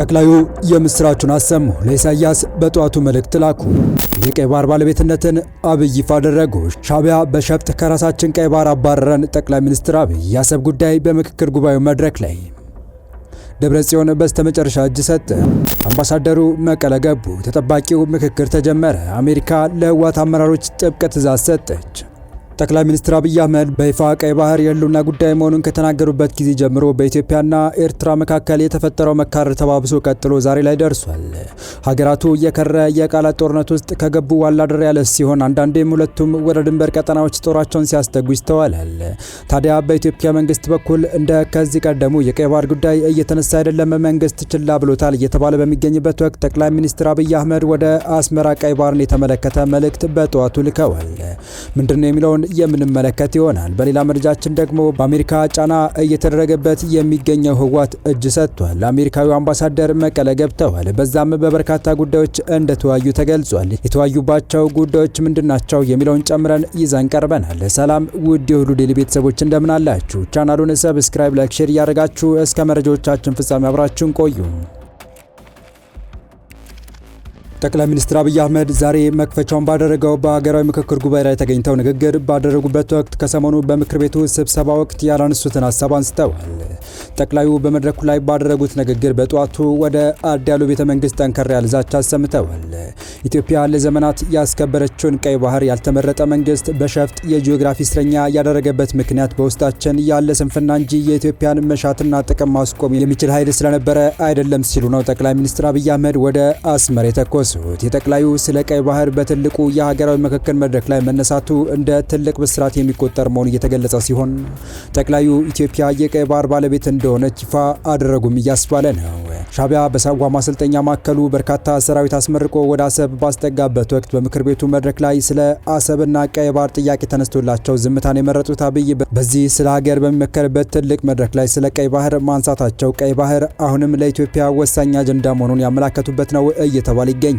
ጠቅላዩ የምስራቹን አሰሙ። ለኢሳያስ በጧቱ መልእክት ላኩ። የቀይ ባህር ባለቤትነትን አብይ ይፋ አደረጉ። ሻዕቢያ በሸፍጥ ከራሳችን ቀይ ባህር አባረረን። ጠቅላይ ሚኒስትር አብይ የአሰብ ጉዳይ በምክክር ጉባኤው መድረክ ላይ። ደብረጽዮን በስተመጨረሻ እጅ ሰጠ። አምባሳደሩ መቀለ ገቡ። ተጠባቂው ምክክር ተጀመረ። አሜሪካ ለህወሓት አመራሮች ጥብቅ ትዕዛዝ ሰጠች። ጠቅላይ ሚኒስትር አብይ አህመድ በይፋ ቀይ ባህር የህልውና ጉዳይ መሆኑን ከተናገሩበት ጊዜ ጀምሮ በኢትዮጵያና ኤርትራ መካከል የተፈጠረው መካረር ተባብሶ ቀጥሎ ዛሬ ላይ ደርሷል። ሀገራቱ የከረ የቃላት ጦርነት ውስጥ ከገቡ ዋላደር ያለ ሲሆን አንዳንዴም ሁለቱም ወደ ድንበር ቀጠናዎች ጦራቸውን ሲያስጠጉ ይስተዋላል። ታዲያ በኢትዮጵያ መንግስት በኩል እንደ ከዚህ ቀደሙ የቀይ ባህር ጉዳይ እየተነሳ አይደለም፣ መንግስት ችላ ብሎታል እየተባለ በሚገኝበት ወቅት ጠቅላይ ሚኒስትር አብይ አህመድ ወደ አስመራ ቀይ ባህርን የተመለከተ መልእክት በጠዋቱ ልከዋል። ምንድነው የሚለውን የምንመለከት ይሆናል። በሌላ መረጃችን ደግሞ በአሜሪካ ጫና እየተደረገበት የሚገኘው ህወሓት እጅ ሰጥቷል። አሜሪካዊው አምባሳደር መቀለ ገብተዋል። በዛም በበርካታ ጉዳዮች እንደተወያዩ ተገልጿል። የተወያዩባቸው ጉዳዮች ምንድናቸው የሚለውን ጨምረን ይዘን ቀርበናል። ሰላም ውድ የሁሉ ዴይሊ ቤተሰቦች እንደምን አላችሁ? ቻናሉን ሰብስክራይብ፣ ላይክ፣ ሼር እያደረጋችሁ እስከ መረጃዎቻችን ፍጻሜ አብራችሁን ቆዩ። ጠቅላይ ሚኒስትር አብይ አህመድ ዛሬ መክፈቻውን ባደረገው በሀገራዊ ምክክር ጉባኤ ላይ ተገኝተው ንግግር ባደረጉበት ወቅት ከሰሞኑ በምክር ቤቱ ስብሰባ ወቅት ያላነሱትን ሀሳብ አንስተዋል። ጠቅላዩ በመድረኩ ላይ ባደረጉት ንግግር በጠዋቱ ወደ አዲያሎ ቤተ መንግስት ጠንከር ያለ ዛቻ አሰምተዋል። ኢትዮጵያ ለዘመናት ያስከበረችውን ቀይ ባህር ያልተመረጠ መንግስት በሸፍጥ የጂኦግራፊ እስረኛ ያደረገበት ምክንያት በውስጣችን ያለ ስንፍና እንጂ የኢትዮጵያን መሻትና ጥቅም ማስቆም የሚችል ኃይል ስለነበረ አይደለም ሲሉ ነው ጠቅላይ ሚኒስትር አብይ አህመድ ወደ አስመራ የተኮሱ። የጠቅላዩ ስለ ቀይ ባህር በትልቁ የሀገራዊ ምክክር መድረክ ላይ መነሳቱ እንደ ትልቅ ብስራት የሚቆጠር መሆኑ እየተገለጸ ሲሆን ጠቅላዩ ኢትዮጵያ የቀይ ባህር ባለቤት እንደሆነች ይፋ አደረጉም እያስባለ ነው። ሻዕቢያ በሳዋ ማሰልጠኛ ማዕከሉ በርካታ ሰራዊት አስመርቆ ወደ አሰብ ባስጠጋበት ወቅት በምክር ቤቱ መድረክ ላይ ስለ አሰብና ቀይ ባህር ጥያቄ ተነስቶላቸው ዝምታን የመረጡት አብይ በዚህ ስለ ሀገር በሚመከርበት ትልቅ መድረክ ላይ ስለ ቀይ ባህር ማንሳታቸው ቀይ ባህር አሁንም ለኢትዮጵያ ወሳኝ አጀንዳ መሆኑን ያመላከቱበት ነው እየተባለ ይገኛል።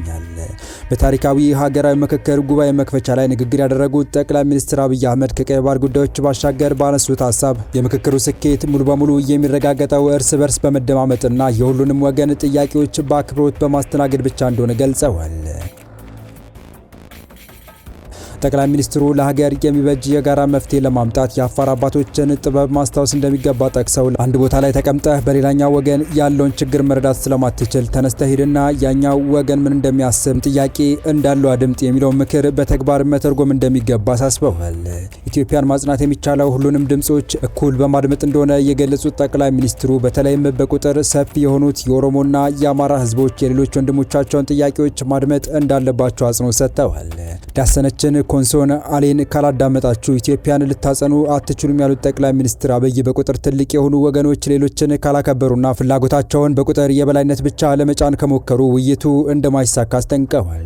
በታሪካዊ ሀገራዊ ምክክር ጉባኤ መክፈቻ ላይ ንግግር ያደረጉት ጠቅላይ ሚኒስትር አብይ አህመድ ከቀይ ባህር ጉዳዮች ባሻገር ባነሱት ሀሳብ የምክክሩ ስኬት ሙሉ በሙሉ የሚረጋገጠው እርስ በርስ በመደማመጥና የሁሉንም ወገን ጥያቄዎች በአክብሮት በማስተናገድ ብቻ እንደሆነ ገልጸዋል። ጠቅላይ ሚኒስትሩ ለሀገር የሚበጅ የጋራ መፍትሄ ለማምጣት የአፋር አባቶችን ጥበብ ማስታወስ እንደሚገባ ጠቅሰው አንድ ቦታ ላይ ተቀምጠህ በሌላኛው ወገን ያለውን ችግር መረዳት ስለማትችል ተነስተህ ሂድና ያኛው ወገን ምን እንደሚያስብ ጥያቄ እንዳለው አድምጥ የሚለውን ምክር በተግባር መተርጎም እንደሚገባ አሳስበዋል። ኢትዮጵያን ማጽናት የሚቻለው ሁሉንም ድምጾች እኩል በማድመጥ እንደሆነ የገለጹት ጠቅላይ ሚኒስትሩ በተለይም በቁጥር ሰፊ የሆኑት የኦሮሞና የአማራ ህዝቦች የሌሎች ወንድሞቻቸውን ጥያቄዎች ማድመጥ እንዳለባቸው አጽንኦት ሰጥተዋል። ዳሰነችን ኮንሶን አሌን ካላዳመጣችሁ ኢትዮጵያን ልታጸኑ አትችሉም ያሉት ጠቅላይ ሚኒስትር አብይ በቁጥር ትልቅ የሆኑ ወገኖች ሌሎችን ካላከበሩና ፍላጎታቸውን በቁጥር የበላይነት ብቻ ለመጫን ከሞከሩ ውይይቱ እንደማይሳካ አስጠንቀዋል።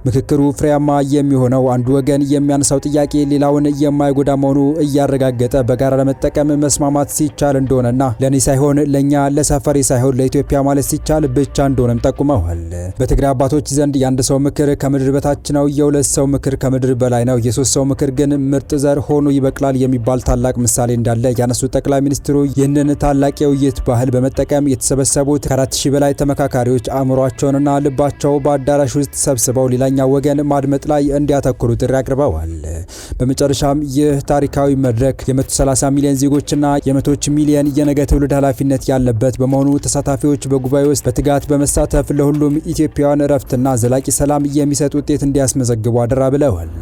ምክክሩ ፍሬያማ የሚሆነው አንዱ ወገን የሚያነሳው ጥያቄ ሌላውን የማይጎዳ መሆኑ እያረጋገጠ በጋራ ለመጠቀም መስማማት ሲቻል እንደሆነና ለኔ ሳይሆን ለኛ ለሰፈሬ ሳይሆን ለኢትዮጵያ ማለት ሲቻል ብቻ እንደሆነም ጠቁመዋል። በትግራይ አባቶች ዘንድ የአንድ ሰው ምክር ከምድር በታች ነው፣ የሁለት ሰው ምክር ከምድር በላይ ነው፣ የሶስት ሰው ምክር ግን ምርጥ ዘር ሆኖ ይበቅላል የሚባል ታላቅ ምሳሌ እንዳለ ያነሱት ጠቅላይ ሚኒስትሩ ይህንን ታላቅ የውይይት ባህል በመጠቀም የተሰበሰቡት ከ4000 በላይ ተመካካሪዎች አእምሯቸውንና ልባቸው በአዳራሽ ውስጥ ሰብስበው ሌላኛው ወገን ማድመጥ ላይ እንዲያተኩሩ ጥሪ አቅርበዋል። በመጨረሻም ይህ ታሪካዊ መድረክ የ130 ሚሊዮን ዜጎችና የመቶዎች ሚሊዮን የነገ ትውልድ ኃላፊነት ያለበት በመሆኑ ተሳታፊዎች በጉባኤ ውስጥ በትጋት በመሳተፍ ለሁሉም ኢትዮጵያውያን እረፍትና ዘላቂ ሰላም የሚሰጥ ውጤት እንዲያስመዘግቡ አደራ ብለዋል።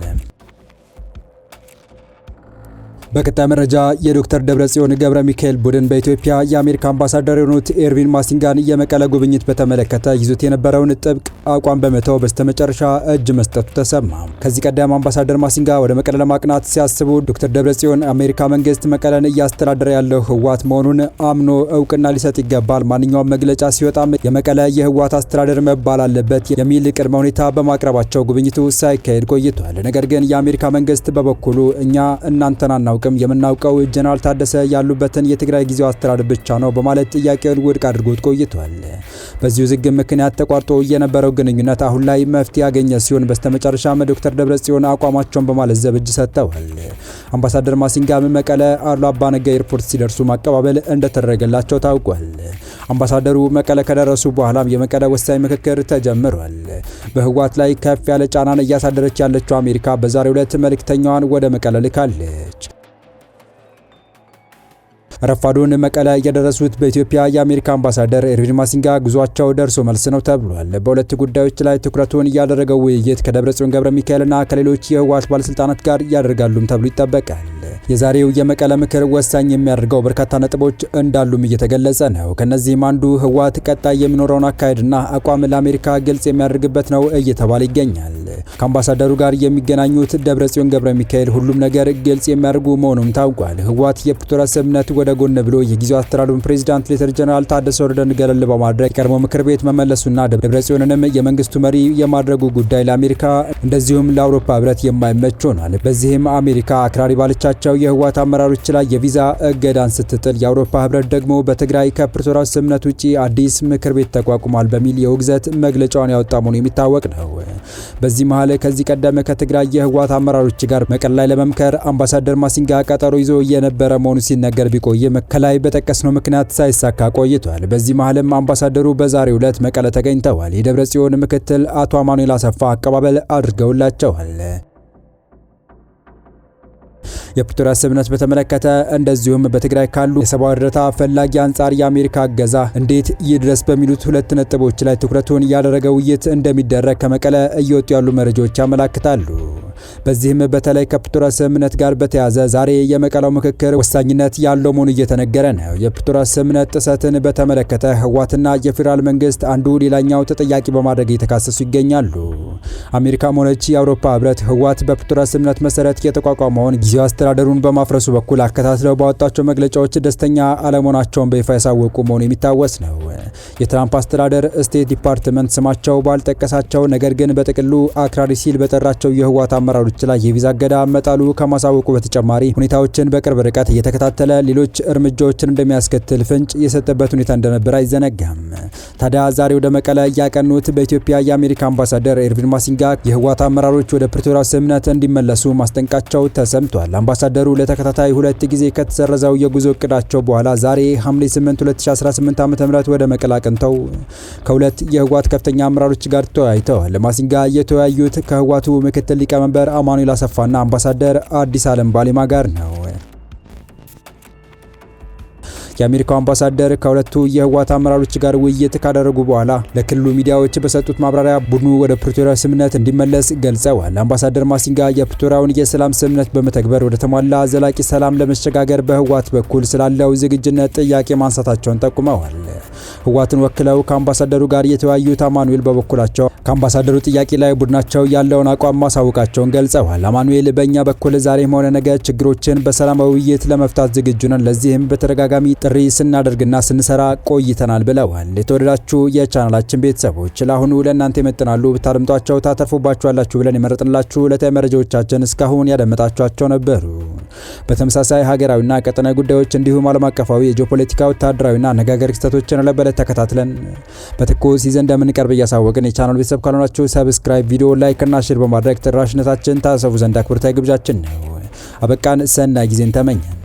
በቀጣይ መረጃ የዶክተር ደብረጽዮን ገብረ ሚካኤል ቡድን በኢትዮጵያ የአሜሪካ አምባሳደር የሆኑት ኤርቪን ማሲንጋን የመቀለ ጉብኝት በተመለከተ ይዞት የነበረውን ጥብቅ አቋም በመተው በስተመጨረሻ እጅ መስጠቱ ተሰማ። ከዚህ ቀደም አምባሳደር ማሲንጋ ወደ መቀለ ለማቅናት ሲያስቡ ዶክተር ደብረጽዮን አሜሪካ መንግስት መቀለን እያስተዳደረ ያለው ህወሓት መሆኑን አምኖ እውቅና ሊሰጥ ይገባል፣ ማንኛውም መግለጫ ሲወጣም የመቀለ የህወሓት አስተዳደር መባል አለበት የሚል ቅድመ ሁኔታ በማቅረባቸው ጉብኝቱ ሳይካሄድ ቆይቷል። ነገር ግን የአሜሪካ መንግስት በበኩሉ እኛ እናንተን አናውቅም፣ የምናውቀው ጀነራል ታደሰ ያሉበትን የትግራይ ጊዜያዊ አስተዳደር ብቻ ነው በማለት ጥያቄውን ውድቅ አድርጎት ቆይቷል። በዚህ ውዝግብ ምክንያት ተቋርጦ የነበረው ግንኙነት አሁን ላይ መፍትሄ ያገኘ ሲሆን በስተመጨረሻም ዶክተር ደብረጽዮን አቋማቸውን በማለዘብ እጅ ሰጥተዋል። አምባሳደር ማሲንጋ መቀለ አሉላ አባ ነጋ ኤርፖርት ሲደርሱ ማቀባበል እንደተደረገላቸው ታውቋል። አምባሳደሩ መቀለ ከደረሱ በኋላም የመቀለ ወሳኝ ምክክር ተጀምሯል። በህወሓት ላይ ከፍ ያለ ጫናን እያሳደረች ያለችው አሜሪካ በዛሬው ዕለት መልእክተኛዋን ወደ መቀለ ልካለች። ረፋዱን መቀለ የደረሱት በኢትዮጵያ የአሜሪካ አምባሳደር ኤርቪን ማሲንጋ ጉዟቸው ደርሶ መልስ ነው ተብሏል። በሁለት ጉዳዮች ላይ ትኩረቱን ያደረገው ውይይት ከደብረጽዮን ገብረ ሚካኤልና ከሌሎች የህወሓት ባለስልጣናት ጋር ያደርጋሉም ተብሎ ይጠበቃል። የዛሬው የመቀለ ምክር ወሳኝ የሚያደርገው በርካታ ነጥቦች እንዳሉም እየተገለጸ ነው። ከነዚህም አንዱ ህወሓት ቀጣይ የሚኖረውን አካሄድና አቋም ለአሜሪካ ግልጽ የሚያደርግበት ነው እየተባለ ይገኛል። ከአምባሳደሩ ጋር የሚገናኙት ደብረጽዮን ገብረ ሚካኤል ሁሉም ነገር ግልጽ የሚያደርጉ መሆኑም ታውቋል። ህወሓት የፕሪቶሪያ ስምምነት ወደ ጎን ብሎ የጊዜው አስተዳደሩን ፕሬዚዳንት ሌተር ጀነራል ታደሰ ወረደን ገለል በማድረግ የቀድሞ ምክር ቤት መመለሱና ደብረጽዮንንም የመንግስቱ መሪ የማድረጉ ጉዳይ ለአሜሪካ እንደዚሁም ለአውሮፓ ህብረት የማይመች ሆኗል። በዚህም አሜሪካ አክራሪ ባለቻቸው የህወሓት አመራሮች ላይ የቪዛ እገዳን ስትጥል፣ የአውሮፓ ህብረት ደግሞ በትግራይ ከፕሪቶሪያ ስምምነት ውጪ አዲስ ምክር ቤት ተቋቁሟል በሚል የውግዘት መግለጫውን ያወጣ መሆኑ የሚታወቅ ነው። በዚህ መሃል ከዚህ ቀደም ከትግራይ የህወሓት አመራሮች ጋር መቀለ ላይ ለመምከር አምባሳደር ማሲንጋ ቀጠሮ ይዞ የነበረ መሆኑ ሲነገር ቢቆይም ከላይ በጠቀስነው ምክንያት ሳይሳካ ቆይቷል። በዚህ መሃልም አምባሳደሩ በዛሬው ዕለት መቀለ ተገኝተዋል። የደብረጽዮን ምክትል አቶ አማኑኤል አሰፋ አቀባበል አድርገውላቸዋል። የፕሪቶሪያ ስምምነት በተመለከተ እንደዚሁም በትግራይ ካሉ የሰብአዊ እርዳታ ፈላጊ አንጻር የአሜሪካ እገዛ እንዴት ይድረስ በሚሉት ሁለት ነጥቦች ላይ ትኩረቱን ያደረገ ውይይት እንደሚደረግ ከመቀለ እየወጡ ያሉ መረጃዎች ያመላክታሉ። በዚህም በተለይ ከፕሪቶሪያ ስምምነት ጋር በተያያዘ ዛሬ የመቀለው ምክክር ወሳኝነት ያለው መሆኑ እየተነገረ ነው። የፕሪቶሪያ ስምምነት ጥሰትን በተመለከተ ህወሓትና የፌዴራል መንግስት አንዱ ሌላኛው ተጠያቂ በማድረግ እየተካሰሱ ይገኛሉ። አሜሪካም ሆነች የአውሮፓ ህብረት ህወሓት በፕሪቶሪያ ስምምነት መሰረት የተቋቋመውን ጊዜያዊ አስተዳደሩን በማፍረሱ በኩል አከታትለው ባወጣቸው መግለጫዎች ደስተኛ አለመሆናቸውን በይፋ ያሳወቁ መሆኑ የሚታወስ ነው። የትራምፕ አስተዳደር ስቴት ዲፓርትመንት ስማቸው ባልጠቀሳቸው ነገር ግን በጥቅሉ አክራሪ ሲል በጠራቸው የህወሓት አመራሮች ላይ የቪዛ እገዳ መጣሉ ከማሳወቁ በተጨማሪ ሁኔታዎችን በቅርብ ርቀት እየተከታተለ ሌሎች እርምጃዎችን እንደሚያስከትል ፍንጭ የሰጠበት ሁኔታ እንደነበር አይዘነጋም። ታዲያ ዛሬ ወደ መቀለ ያቀኑት በኢትዮጵያ የአሜሪካ አምባሳደር ኤርቪን ማሲንጋ የህወሓት አመራሮች ወደ ፕሪቶሪያ ስምምነት እንዲመለሱ ማስጠንቀቃቸው ተሰምቷል። አምባሳደሩ ለተከታታይ 2 ጊዜ ከተሰረዘው የጉዞ እቅዳቸው በኋላ ዛሬ ሐምሌ 8 2018 ዓ.ም ወደ መቀለ አቅንተው ከሁለት የህወሓት ከፍተኛ አመራሮች ጋር ተወያይተዋል። ማሲንጋ የተወያዩት ከህወሓቱ ምክትል ሊቀመንበር አማኑኤል አሰፋና አምባሳደር አዲስ ዓለም ባሌማ ጋር ነው። የአሜሪካው አምባሳደር ከሁለቱ የህወሓት አመራሮች ጋር ውይይት ካደረጉ በኋላ ለክልሉ ሚዲያዎች በሰጡት ማብራሪያ ቡድኑ ወደ ፕሪቶሪያ ስምምነት እንዲመለስ ገልጸዋል። አምባሳደር ማሲንጋ የፕሪቶሪያውን የሰላም ስምምነት በመተግበር ወደ ተሟላ ዘላቂ ሰላም ለመሸጋገር በህወሓት በኩል ስላለው ዝግጁነት ጥያቄ ማንሳታቸውን ጠቁመዋል። ህወሓትን ወክለው ከአምባሳደሩ ጋር የተወያዩት አማኑኤል በበኩላቸው ከአምባሳደሩ ጥያቄ ላይ ቡድናቸው ያለውን አቋም ማሳወቃቸውን ገልጸዋል። አማኑኤል በእኛ በኩል ዛሬም ሆነ ነገ ችግሮችን በሰላማዊ ውይይት ለመፍታት ዝግጁ ነን፣ ለዚህም በተደጋጋሚ ጥሪ ስናደርግና ስንሰራ ቆይተናል ብለዋል። የተወደዳችሁ የቻናላችን ቤተሰቦች ለአሁኑ ለእናንተ ይመጥናሉ ብታደምጧቸው ታተርፉባችኋላችሁ ብለን የመረጥንላችሁ ዕለታዊ መረጃዎቻችን እስካሁን ያደመጣችኋቸው ነበሩ። በተመሳሳይ ሀገራዊና ቀጠናዊ ጉዳዮች እንዲሁም ዓለም አቀፋዊ የጂኦፖለቲካ ወታደራዊና አነጋጋሪ ክስተቶችን ለበለት ተከታትለን በትኩስ ይዘን እንደምንቀርብ እያሳወቅን የቻናሉ ቤተሰብ ካልሆናችሁ ሰብስክራይብ፣ ቪዲዮ ላይክ እና ሼር በማድረግ ተደራሽነታችን ታሰፉ ዘንድ አክብሮታዊ ግብዣችን ነው። አበቃን። ሰናይ ጊዜን ተመኘን።